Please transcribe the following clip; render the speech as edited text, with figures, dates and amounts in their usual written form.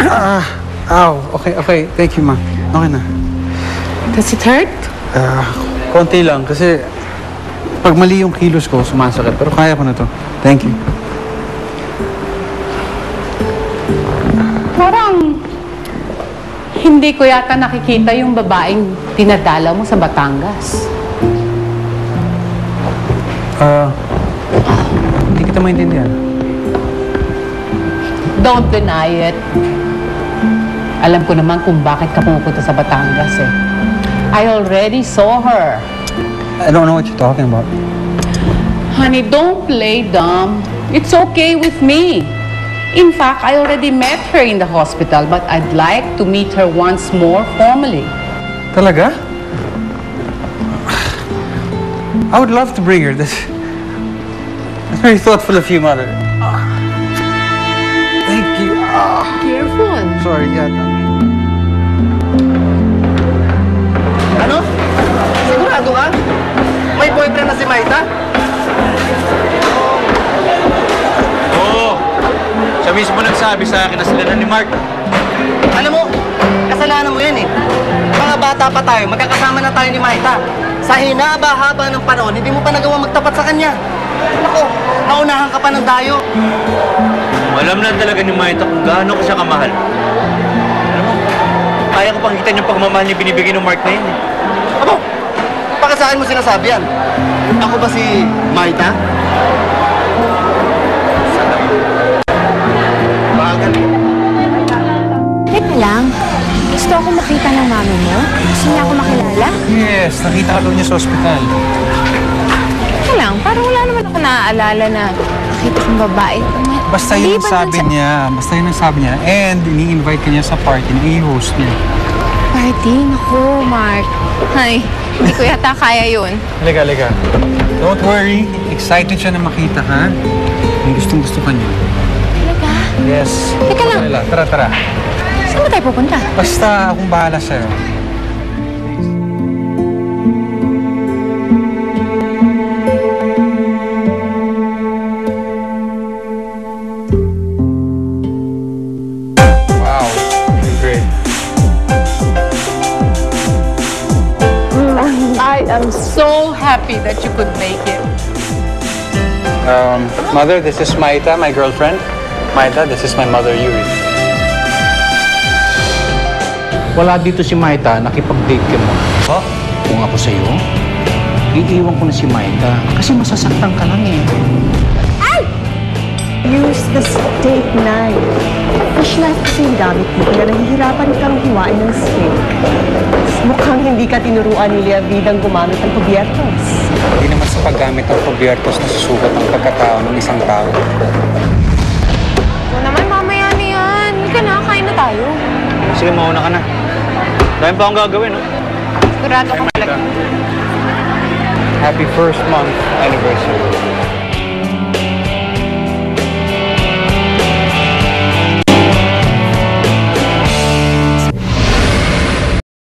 Okay. Thank you, ma. Okay na. Does it hurt? Konti lang kasi pag mali yung kilos ko, sumasakit. Pero kaya ko na to. Thank you. Parang hindi ko yata nakikita yung babaeng dinadala mo sa Batangas. Hindi kita maintindihan. Don't deny it. Alam ko naman kung bakit ka pumupunta sa Batangas eh. I already saw her. I don't know what you're talking about. Honey, don't play dumb. It's okay with me. In fact, I already met her in the hospital, but I'd like to meet her once more formally. Talaga? I would love to bring her. That's very thoughtful of you, Mother. Thank you. Careful. Sorry, yeah. Ano? Sigurado ka? May boyfriend na si Maita? Oo. Siya mismo nagsabi sa akin na sila na ni Mark. Alam mo, kasalanan mo yan eh. Mga bata pa tayo, magkakasama na tayo ni Maita. Sa hinaba-haba ng panahon, hindi mo pa nagawa magtapat sa kanya. Ako, naunahan ka pa ng dayo. Alam na talaga ni Maita kung gaano ko siya kamahal. Alam mo, kaya ko pang hitan yung pagmamahal niya binibigay ng Mark na yun eh. Abo, baka saan mo sinasabi yan? Ako ba si Maita? Bagal. Teka lang. Gusto ako makita ng mami mo? Gusto niya ako makilala? Yes, nakita ka doon niya sa ospital. Teka lang, parang wala naman ako naaalala na nakita kong babae. Basta yun ang sabi niya. Basta yun ang sabi niya. And ini-invite ka niya sa party na i-host niya. Party? Naku, Mark. Ay, hindi ko yata kaya yun. Halika. Don't worry. Excited siya na makita ka. May gustong-gusto ka niya. Talaga? Yes. Teka lang. Tara. Saan ba tayo pupunta? Basta akong bahala sa'yo. Wow. Great. I am so happy that you could make it. Mother, this is Maita, my girlfriend. Maita, this is my mother, Yuri. Wala dito si Maita, nakipag-date ka mo. Oh? Kung ako sa'yo, iiwan ko na si Maita kasi masasaktan ka lang eh. Use the steak knife. Fish knife kasi yung gamit mo, kaya nahihirapan kang hiwain ng steak. Mukhang hindi ka tinuruan ni Lea Vidang gumamit ng kubiertos. Hindi naman sa paggamit ng kubiertos na susukat ang pagkatao ng isang tao. O naman, mamaya na yan. Hindi ka na, kain na tayo. Sige, mauna ka na. Dahil pa akong gagawin, no? Sigurado ko talaga. Happy first month anniversary.